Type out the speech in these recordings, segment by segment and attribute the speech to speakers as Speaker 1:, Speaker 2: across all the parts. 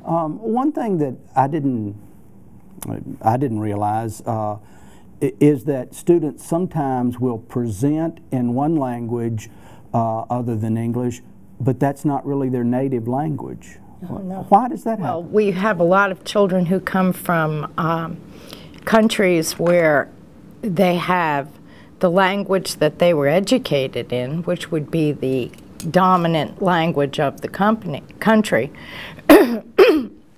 Speaker 1: One thing that I didn't realize is that students sometimes will present in one language other than English, but that's not really their native language.
Speaker 2: Oh, no.
Speaker 1: Why does that happen?
Speaker 2: Well, we have a lot of children who come from countries where they have the language that they were educated in, which would be the dominant language of the country.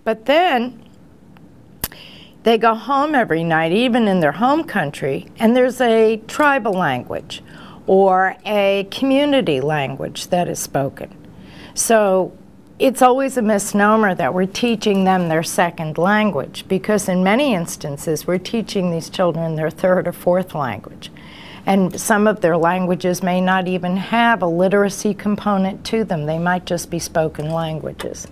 Speaker 2: But then they go home every night, even in their home country, and there's a tribal language or a community language that is spoken. So it's always a misnomer that we're teaching them their second language, because in many instances we're teaching these children their third or fourth language. And some of their languages may not even have a literacy component to them. They might just be spoken languages.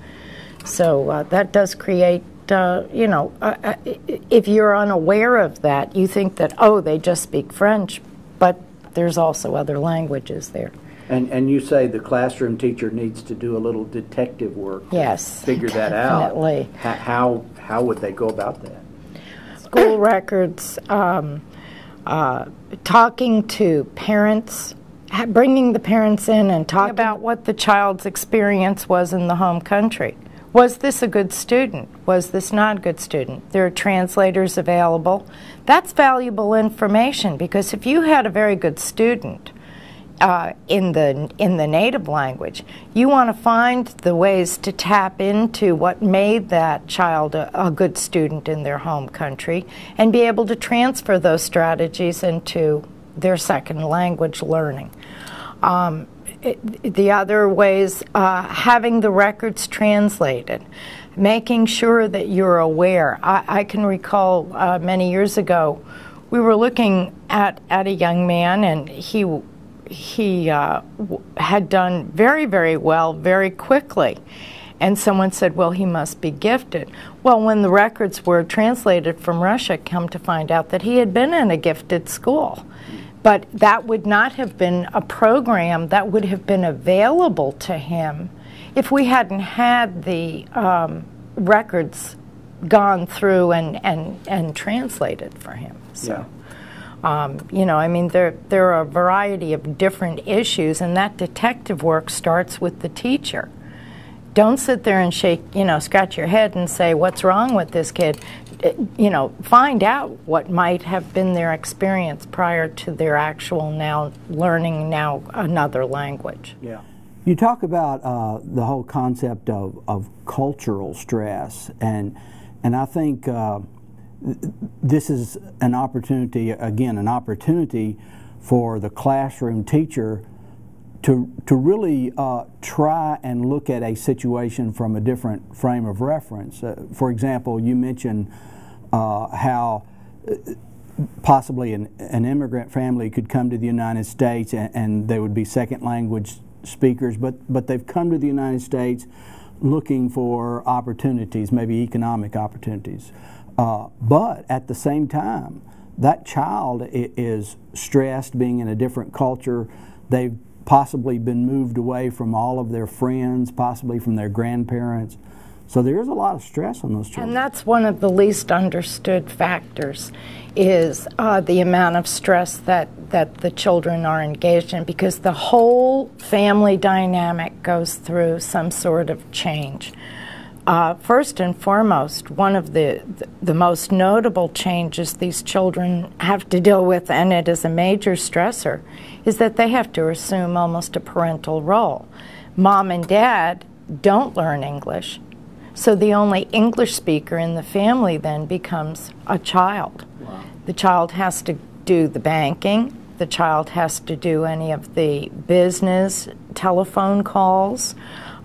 Speaker 2: So that does create, if you're unaware of that, you think that, oh, they just speak French, but there's also other languages there.
Speaker 1: And you say the classroom teacher needs to do a little detective work
Speaker 2: yes,
Speaker 1: to figure that out.
Speaker 2: Definitely.
Speaker 1: How would they go about that?
Speaker 2: School records, talking to parents, bringing the parents in and talking about what the child's experience was in the home country. Was this a good student? Was this not a good student? There are translators available. That's valuable information, because if you had a very good student in the native language, you want to find the ways to tap into what made that child a good student in their home country and be able to transfer those strategies into their second language learning. The other ways, having the records translated, making sure that you're aware. I can recall many years ago, we were looking at a young man, and he had done very, very well very quickly. And someone said, well, he must be gifted. Well, when the records were translated from Russia, come to find out that he had been in a gifted school. But that would not have been a program that would have been available to him if we hadn't had the records gone through and translated for him. So, yeah. I mean, there are a variety of different issues, and that detective work starts with the teacher. Don't sit there and scratch your head and say, what's wrong with this kid? Find out what might have been their experience prior to their actual learning another language.
Speaker 1: Yeah. You talk about the whole concept of cultural stress, and I think this is an opportunity, again, for the classroom teacher to really try and look at a situation from a different frame of reference. For example, you mentioned how possibly an immigrant family could come to the United States and they would be second language speakers, but they've come to the United States looking for opportunities, maybe economic opportunities. But at the same time, that child is stressed being in a different culture. They've possibly been moved away from all of their friends, possibly from their grandparents. So there's a lot of stress on those children.
Speaker 2: And that's one of the least understood factors, is the amount of stress that the children are engaged in, because the whole family dynamic goes through some sort of change. First and foremost, one of the most notable changes these children have to deal with, and it is a major stressor, is that they have to assume almost a parental role. Mom and dad don't learn English, so the only English speaker in the family then becomes a child. Wow. The child has to do the banking, the child has to do any of the business telephone calls.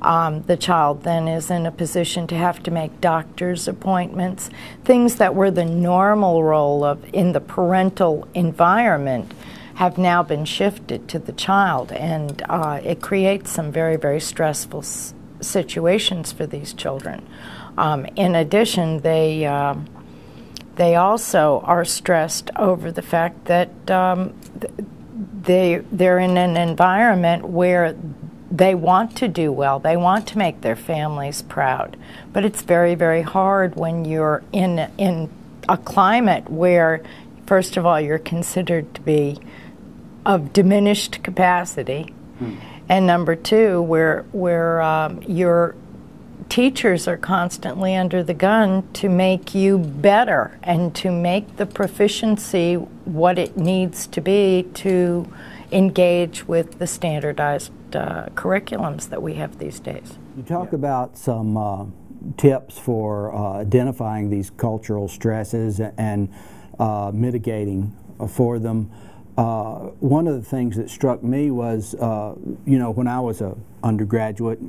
Speaker 2: The child then is in a position to have to make doctor's appointments, things that were the normal role in the parental environment have now been shifted to the child, and it creates some very, very stressful situations for these children. In addition, they also are stressed over the fact that they're in an environment where they want to do well. They want to make their families proud. But it's very, very hard when you're in a climate where, first of all, you're considered to be of diminished capacity, and number two, where your teachers are constantly under the gun to make you better and to make the proficiency what it needs to be to engage with the standardized curriculums that we have these days.
Speaker 1: You talk about some tips for identifying these cultural stresses and mitigating for them. One of the things that struck me was, you know, when I was an undergraduate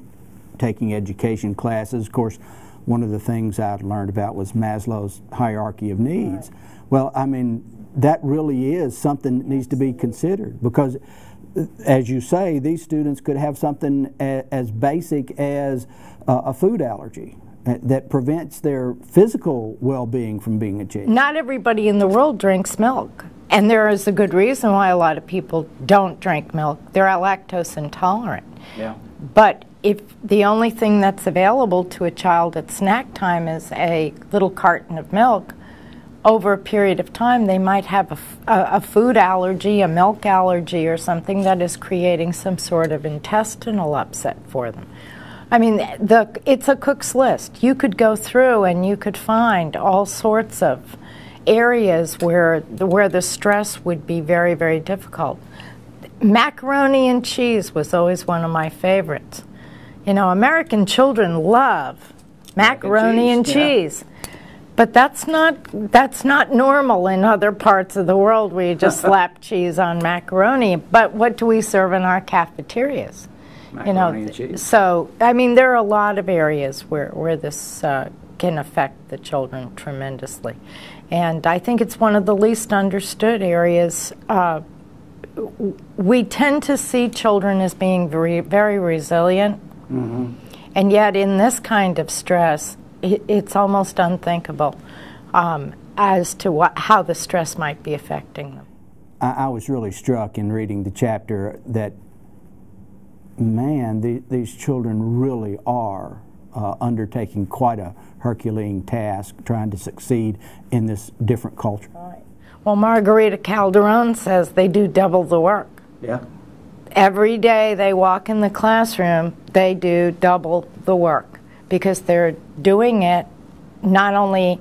Speaker 1: taking education classes, of course, one of the things I learned about was Maslow's hierarchy of needs. Right. Well, I mean, that really is something that needs to be considered, because, as you say, these students could have something as basic as a food allergy that prevents their physical well-being from being achieved.
Speaker 2: Not everybody in the world drinks milk, and there is a good reason why a lot of people don't drink milk. They're lactose intolerant. Yeah. But if the only thing that's available to a child at snack time is a little carton of milk, over a period of time they might have a food allergy, a milk allergy, or something that is creating some sort of intestinal upset for them. I mean, it's a cook's list. You could go through and you could find all sorts of areas where the stress would be very, very difficult. Macaroni and cheese was always one of my favorites. You know, American children love macaroni and cheese. But that's not normal in other parts of the world where you just slap cheese on macaroni. But what do we serve in our cafeterias?
Speaker 3: Macaroni and cheese.
Speaker 2: So, I mean, there are a lot of areas where this can affect the children tremendously. And I think it's one of the least understood areas. We tend to see children as being very, very resilient. Mm-hmm. And yet in this kind of stress, it's almost unthinkable as to how the stress might be affecting them.
Speaker 1: I was really struck in reading the chapter that, man, these children really are undertaking quite a Herculean task trying to succeed in this different culture.
Speaker 2: Right. Well, Margarita Calderon says they do double the work.
Speaker 3: Yeah.
Speaker 2: Every day they walk in the classroom, they do double the work, because they're doing it, not only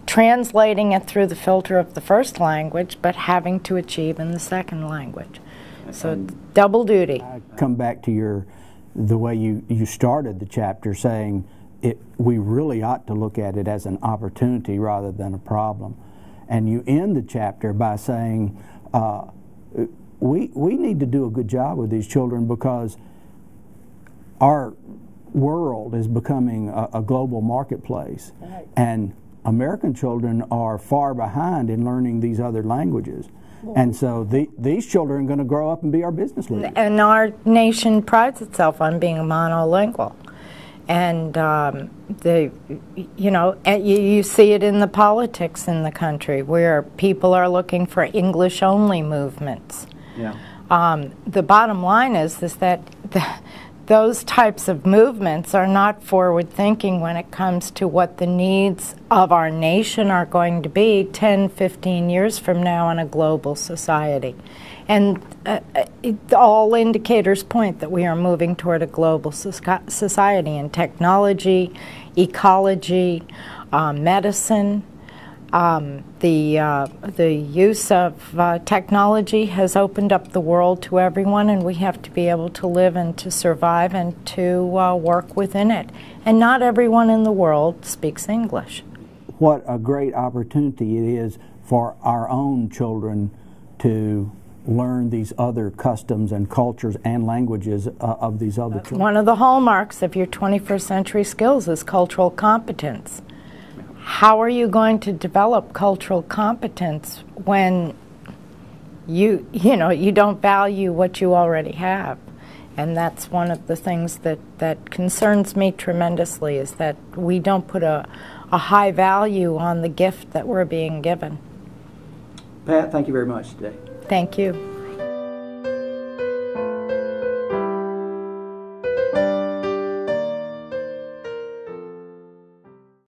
Speaker 2: translating it through the filter of the first language, but having to achieve in the second language. So double duty.
Speaker 1: I come back to the way you started the chapter, saying we really ought to look at it as an opportunity rather than a problem. And you end the chapter by saying we need to do a good job with these children, because our world is becoming a global marketplace, right. And American children are far behind in learning these other languages. And so these children are going to grow up and be our business leaders.
Speaker 2: And our nation prides itself on being monolingual. And you see it in the politics in the country, where people are looking for English-only movements. Yeah. The bottom line is that those types of movements are not forward-thinking when it comes to what the needs of our nation are going to be 10, 15 years from now in a global society. And all indicators point that we are moving toward a global society in technology, ecology, medicine. The use of technology has opened up the world to everyone, and we have to be able to live and to survive and to work within it. And not everyone in the world speaks English.
Speaker 1: What a great opportunity it is for our own children to learn these other customs and cultures and languages of these other children.
Speaker 2: One of the hallmarks of your 21st century skills is cultural competence. How are you going to develop cultural competence when you don't value what you already have? And that's one of the things that concerns me tremendously, is that we don't put a high value on the gift that we're being given.
Speaker 3: Pat, thank you very much today.
Speaker 2: Thank you.